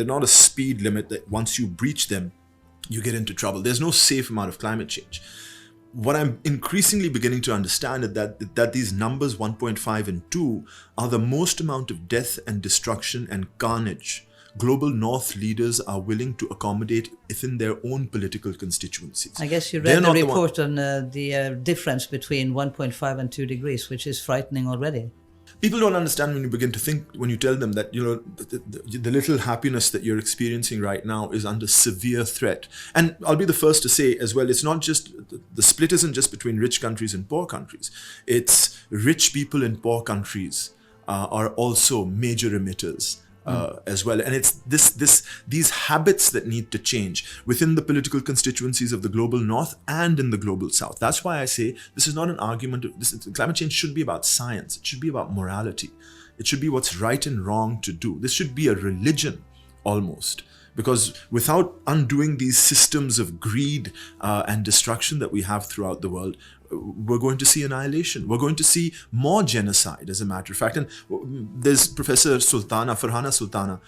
they're not a speed limit that once you breach them, you get into trouble. There's no safe amount of climate change. What I'm increasingly beginning to understand is that these numbers 1.5 and 2 are the most amount of death and destruction and carnage global north leaders are willing to accommodate within their own political constituencies. I guess you read the report on the difference between 1.5 and 2 degrees, which is frightening already. People don't understand when you begin to think, when you tell them that, the little happiness that you're experiencing right now is under severe threat. And I'll be the first to say as well, it's not just, the split isn't just between rich countries and poor countries. It's rich people in poor countries are also major emitters. As well, and it's these habits that need to change within the political constituencies of the global north and in the global south. That's why I say this is not an argument. Climate change should be about science. It should be about morality. It should be what's right and wrong to do. This should be a religion almost, because without undoing these systems of greed and destruction that we have throughout the world, we're going to see annihilation. We're going to see more genocide, as a matter of fact. And there's Professor Farhana Sultana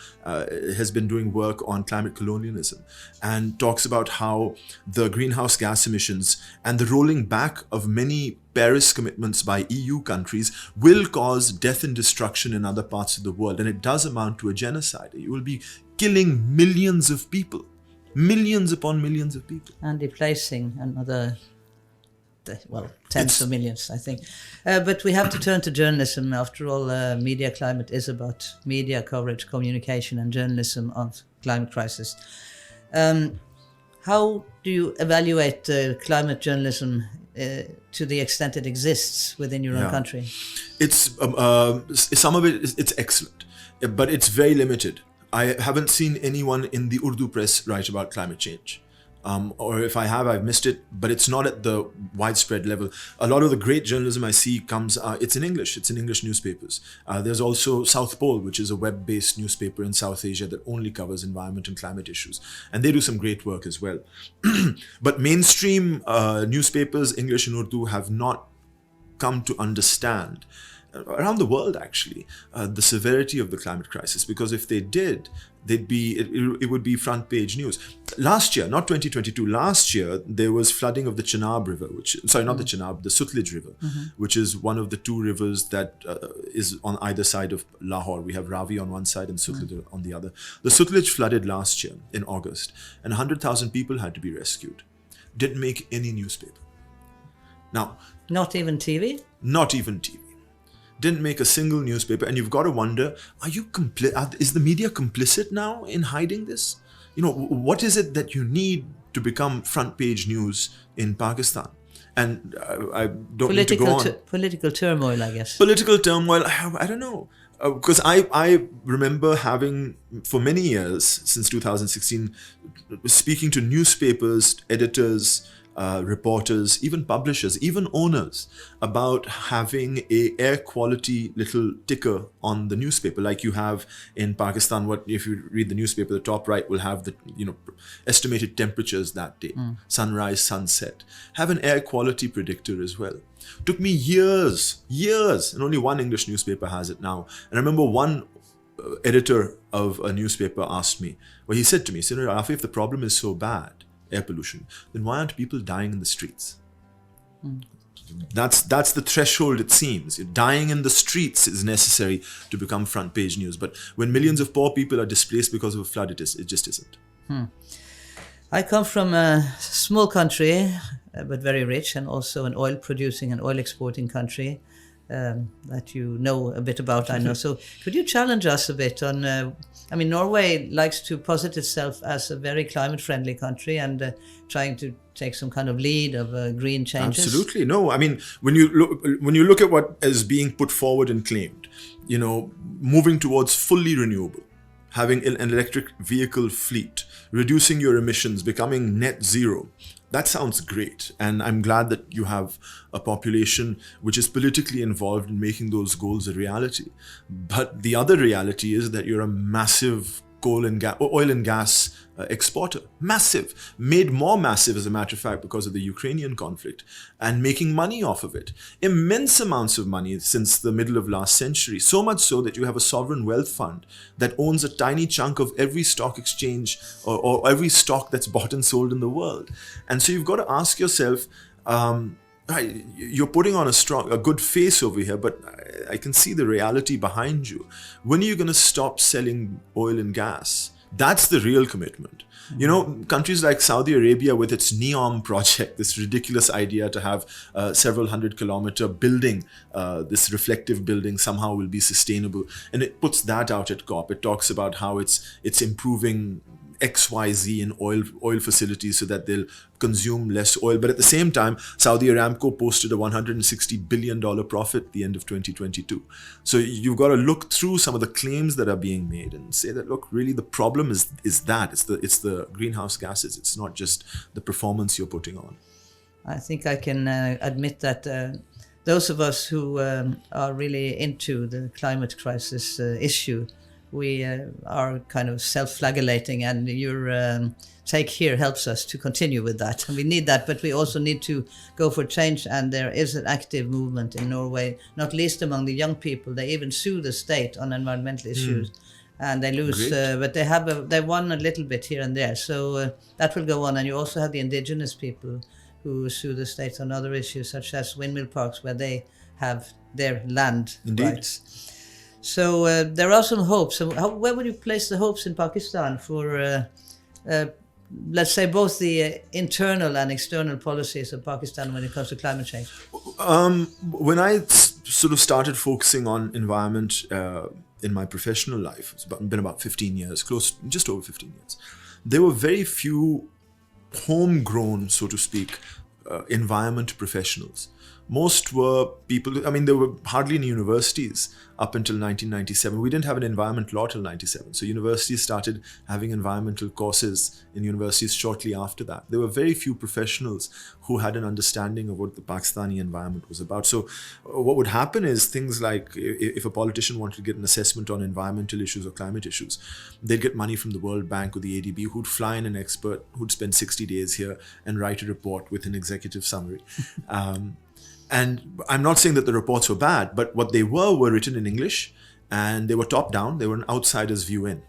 has been doing work on climate colonialism and talks about how the greenhouse gas emissions and the rolling back of many Paris commitments by EU countries will cause death and destruction in other parts of the world. And it does amount to a genocide. You will be killing millions of people, millions upon millions of people. And displacing another... tens of millions, I think. But we have to turn to journalism. After all, Media Climate is about media coverage, communication and journalism on climate crisis. How do you evaluate climate journalism to the extent it exists within your own country? It's some of it, it's excellent, but it's very limited. I haven't seen anyone in the Urdu press write about climate change. Or if I have, I've missed it, but it's not at the widespread level. A lot of the great journalism I see comes, it's in English newspapers. There's also South Pole, which is a web-based newspaper in South Asia that only covers environment and climate issues. And they do some great work as well. But mainstream newspapers, English and Urdu, have not come to understand, around the world actually, the severity of the climate crisis, because if they did, it would be front page news. Last year, not 2022, last year there was flooding of the Chenab River, the Sutlej River, which is one of the two rivers that is on either side of Lahore. We have Ravi on one side and Sutlej on the other. The Sutlej flooded last year in August, and 100,000 people had to be rescued. Didn't make any newspaper. Now, not even TV? Not even TV. Didn't make a single newspaper. And you've got to wonder, is the media complicit now in hiding this? What is it that you need to become front page news in Pakistan? And I don't need to go on. Political turmoil, I guess. Political turmoil, I don't know. Because I remember having, for many years, since 2016, speaking to newspapers, editors, reporters, even publishers, even owners, about having a air quality little ticker on the newspaper, like you have in Pakistan. What if you read the newspaper, the top right will have the estimated temperatures that day, sunrise, sunset. Have an air quality predictor as well. Took me years, and only one English newspaper has it now. And I remember one editor of a newspaper asked me, well, he said to me, Rafi, if the problem is so bad, air pollution, then why aren't people dying in the streets? That's the threshold, it seems. Dying in the streets is necessary to become front page news. But when millions of poor people are displaced because of a flood, it just isn't. I come from a small country, but very rich, and also an oil producing and oil exporting country that you know a bit about, I know. So could you challenge us a bit on... Norway likes to posit itself as a very climate-friendly country and trying to take some kind of lead of green changes. Absolutely. No, when you look at what is being put forward and claimed, moving towards fully renewable, having an electric vehicle fleet, reducing your emissions, becoming net zero, that sounds great. And I'm glad that you have a population which is politically involved in making those goals a reality. But the other reality is that you're a massive oil and gas exporter. Massive. Made more massive, as a matter of fact, because of the Ukrainian conflict, and making money off of it. Immense amounts of money since the middle of last century. So much so that you have a sovereign wealth fund that owns a tiny chunk of every stock exchange or every stock that's bought and sold in the world. And so you've got to ask yourself, right, you're putting on a good face over here, but I can see the reality behind you. When are you going to stop selling oil and gas? That's the real commitment. You know, countries like Saudi Arabia with its NEOM project, this ridiculous idea to have several 100-kilometer building, this reflective building somehow will be sustainable. And it puts that out at COP. It talks about how it's improving XYZ in oil facilities so that they'll consume less oil. But at the same time, Saudi Aramco posted a $160 billion profit at the end of 2022. So you've got to look through some of the claims that are being made and say that, look, really the problem is that it's the greenhouse gases. It's not just the performance you're putting on. I think I can admit that those of us who are really into the climate crisis issue, we are kind of self-flagellating, and your take here helps us to continue with that. And we need that, but we also need to go for change. And there is an active movement in Norway, not least among the young people. They even sue the state on environmental issues, and they lose. But they won a little bit here and there. So that will go on. And you also have the indigenous people who sue the state on other issues, such as windmill parks, where they have their land rights. So there are some hopes. So where would you place the hopes in Pakistan for, let's say, both the internal and external policies of Pakistan when it comes to climate change? When I sort of started focusing on environment in my professional life, it's been about 15 years, just over 15 years, there were very few homegrown, so to speak, environment professionals. Most were people, I mean, there were hardly any universities up until 1997. We didn't have an environment law till 97. So universities started having environmental courses in universities shortly after that. There were very few professionals who had an understanding of what the Pakistani environment was about. So what would happen is things like if a politician wanted to get an assessment on environmental issues or climate issues, they'd get money from the World Bank or the ADB, who'd fly in an expert who'd spend 60 days here and write a report with an executive summary. And I'm not saying that the reports were bad, but what they were written in English, and they were top down. They were an outsider's view in.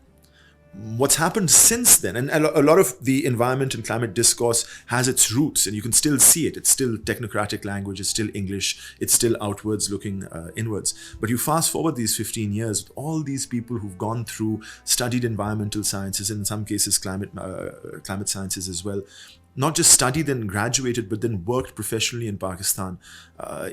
What's happened since then, and a lot of the environment and climate discourse has its roots, and you can still see it. It's still technocratic language, it's still English, it's still outwards looking inwards. But you fast forward these 15 years, with all these people who've gone through, studied environmental sciences, and in some cases climate sciences as well, not just studied and graduated, but then worked professionally in Pakistan,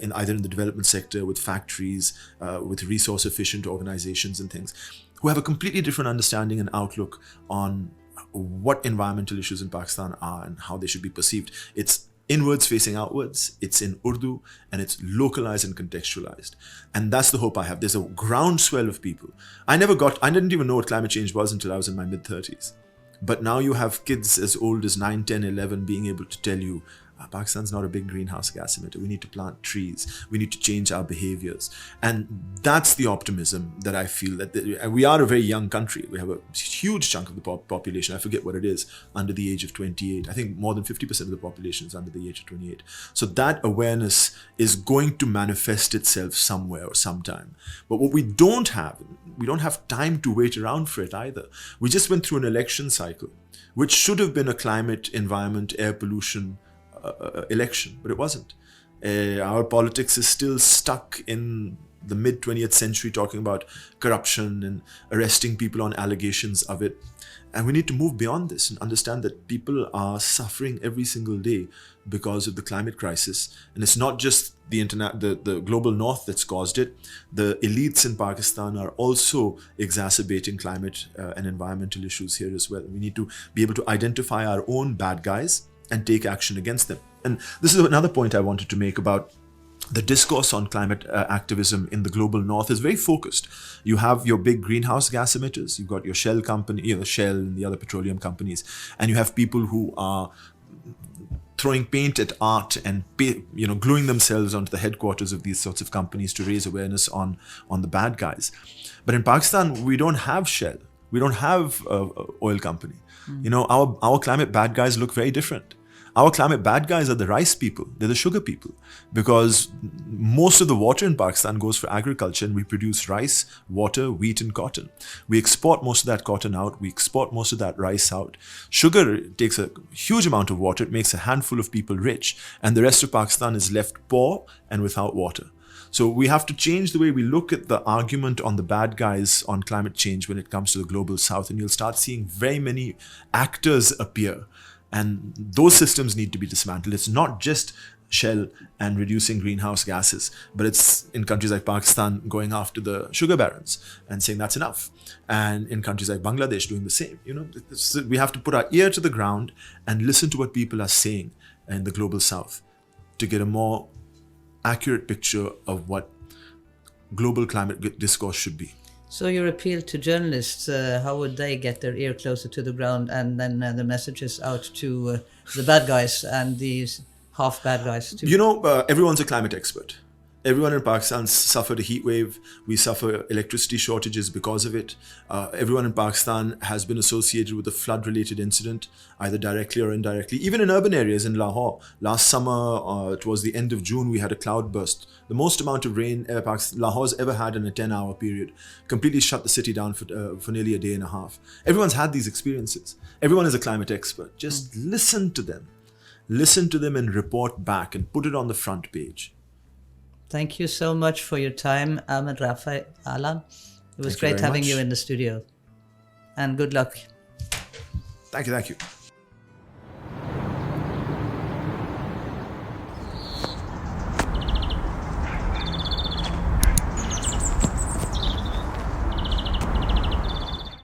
in either in the development sector, with factories, with resource efficient organizations and things, who have a completely different understanding and outlook on what environmental issues in Pakistan are and how they should be perceived. It's inwards facing outwards, it's in Urdu, and it's localized and contextualized. And that's the hope I have. There's a groundswell of people. I didn't even know what climate change was until I was in my mid-30s. But now you have kids as old as 9, 10, 11 being able to tell you, Pakistan's not a big greenhouse gas emitter. We need to plant trees. We need to change our behaviors. And that's the optimism that I feel that we are a very young country. We have a huge chunk of the population, I forget what it is, under the age of 28. I think more than 50% of the population is under the age of 28. So that awareness is going to manifest itself somewhere or sometime. But what we don't have time to wait around for it either. We just went through an election cycle, which should have been a climate, environment, air pollution election, but it wasn't. Our politics is still stuck in the mid-20th century, talking about corruption and arresting people on allegations of it. And we need to move beyond this and understand that people are suffering every single day because of the climate crisis. And it's not just the global north that's caused it. The elites in Pakistan are also exacerbating climate and environmental issues here as well. We need to be able to identify our own bad guys and take action against them. And this is another point I wanted to make about the discourse on climate activism in the global north is very focused. You have your big greenhouse gas emitters, you've got your Shell company, Shell and the other petroleum companies, and you have people who are throwing paint at art and gluing themselves onto the headquarters of these sorts of companies to raise awareness on the bad guys. But in Pakistan, we don't have Shell. We don't have a oil company. You know, our climate bad guys look very different. Our climate bad guys are the rice people. They're the sugar people, because most of the water in Pakistan goes for agriculture, and we produce rice, water, wheat, and cotton. We export most of that cotton out. We export most of that rice out. Sugar takes a huge amount of water. It makes a handful of people rich, and the rest of Pakistan is left poor and without water. So we have to change the way we look at the argument on the bad guys on climate change when it comes to the global south, and you'll start seeing very many actors appear. And those systems need to be dismantled. It's not just Shell and reducing greenhouse gases, but it's in countries like Pakistan going after the sugar barons and saying that's enough. And in countries like Bangladesh doing the same. You know, we have to put our ear to the ground and listen to what people are saying in the global south to get a more accurate picture of what global climate discourse should be. So your appeal to journalists, how would they get their ear closer to the ground, and then the messages out to the bad guys and these half bad guys too? You know, everyone's a climate expert. Everyone in Pakistan suffered a heat wave. We suffer electricity shortages because of it. Everyone in Pakistan has been associated with a flood-related incident, either directly or indirectly. Even in urban areas in Lahore, last summer, towards the end of June, we had a cloudburst. The most amount of rain Lahore's ever had in a 10-hour period. Completely shut the city down for nearly a day and a half. Everyone's had these experiences. Everyone is a climate expert. Just listen to them. Listen to them and report back and put it on the front page. Thank you so much for your time, Ahmad Rafay Alam. It was great having you in the studio. And good luck. Thank you.